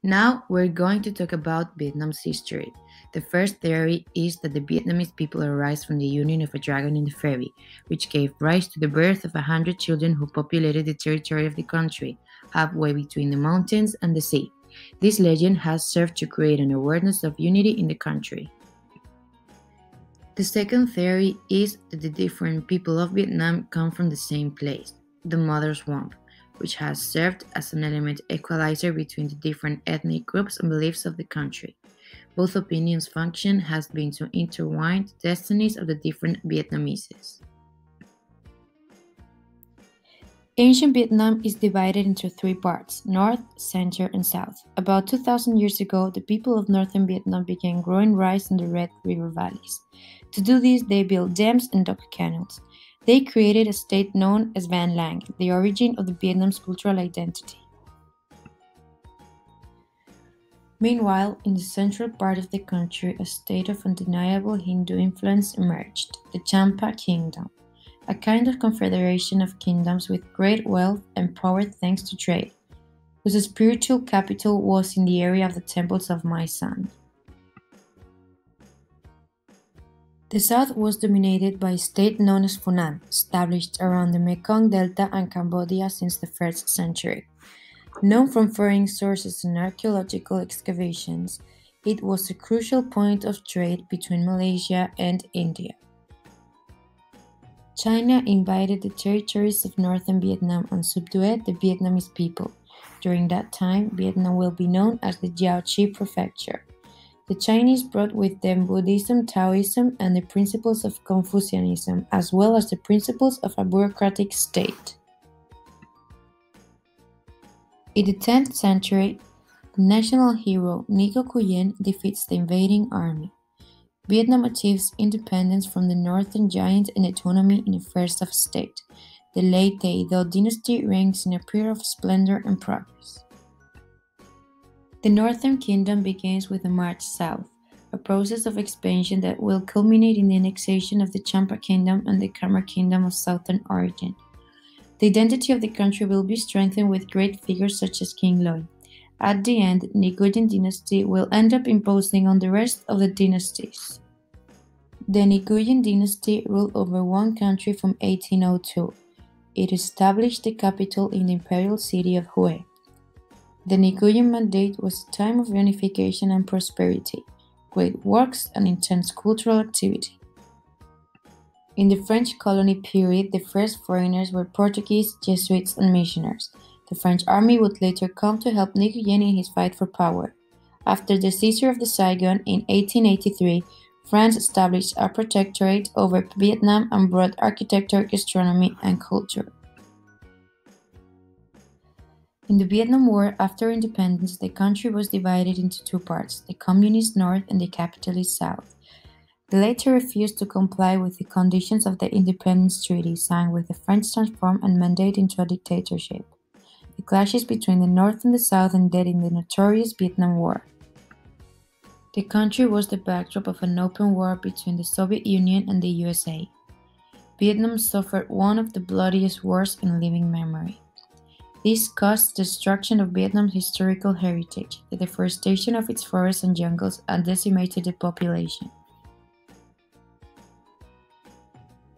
Now we're going to talk about Vietnam's history. The first theory is that the Vietnamese people arise from the union of a dragon and a fairy, which gave rise to the birth of 100 children who populated the territory of the country, halfway between the mountains and the sea. This legend has served to create an awareness of unity in the country. The second theory is that the different people of Vietnam come from the same place, the mother's womb, which has served as an element equalizer between the different ethnic groups and beliefs of the country. Both opinions' function has been to intertwine the destinies of the different Vietnameses. Ancient Vietnam is divided into three parts, North, Center, and South. About 2,000 years ago, the people of northern Vietnam began growing rice in the Red River valleys. To do this, they built dams and dug canals. They created a state known as Van Lang, the origin of the Vietnam's cultural identity. Meanwhile, in the central part of the country, a state of undeniable Hindu influence emerged, the Champa Kingdom, a kind of confederation of kingdoms with great wealth and power thanks to trade, whose spiritual capital was in the area of the temples of Mai San. The south was dominated by a state known as Funan, established around the Mekong Delta and Cambodia since the 1st century. Known from foreign sources and archaeological excavations, it was a crucial point of trade between Malaysia and India. China invaded the territories of northern Vietnam and subdued the Vietnamese people. During that time, Vietnam will be known as the Giao Chi Prefecture. The Chinese brought with them Buddhism, Taoism, and the principles of Confucianism, as well as the principles of a bureaucratic state. In the 10th century, the national hero Ngo Nguyen defeats the invading army. Vietnam achieves independence from the northern giant and autonomy in a first of state. The late Tay Dao dynasty reigns in a period of splendor and progress. The northern kingdom begins with a march south, a process of expansion that will culminate in the annexation of the Champa Kingdom and the Khmer Kingdom of southern origin. The identity of the country will be strengthened with great figures such as King Loy. At the end, the Nguyen dynasty will end up imposing on the rest of the dynasties. The Nguyen dynasty ruled over one country from 1802. It established the capital in the imperial city of Hue. The Nguyen Mandate was a time of unification and prosperity, great works, and intense cultural activity. In the French colony period, the first foreigners were Portuguese, Jesuits, and missionaries. The French army would later come to help Nguyen in his fight for power. After the seizure of the Saigon in 1883, France established a protectorate over Vietnam and brought architecture, gastronomy, and culture. In the Vietnam War after independence, the country was divided into two parts, the Communist North and the Capitalist South. The latter refused to comply with the conditions of the Independence Treaty signed with the French transformed and mandate into a dictatorship. The clashes between the North and the South ended in the notorious Vietnam War. The country was the backdrop of an open war between the Soviet Union and the USA. Vietnam suffered one of the bloodiest wars in living memory. This caused the destruction of Vietnam's historical heritage, the deforestation of its forests and jungles, and decimated the population.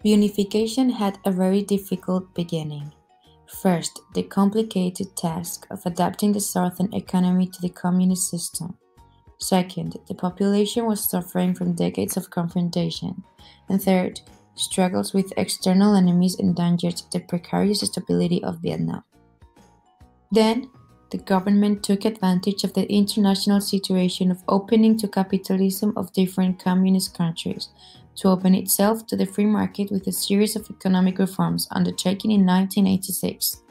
Reunification had a very difficult beginning. First, the complicated task of adapting the southern economy to the communist system. Second, the population was suffering from decades of confrontation. And third, struggles with external enemies endangered the precarious stability of Vietnam. Then, the government took advantage of the international situation of opening to capitalism of different communist countries to open itself to the free market with a series of economic reforms undertaken in 1986.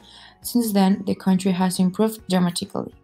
Since then, the country has improved dramatically.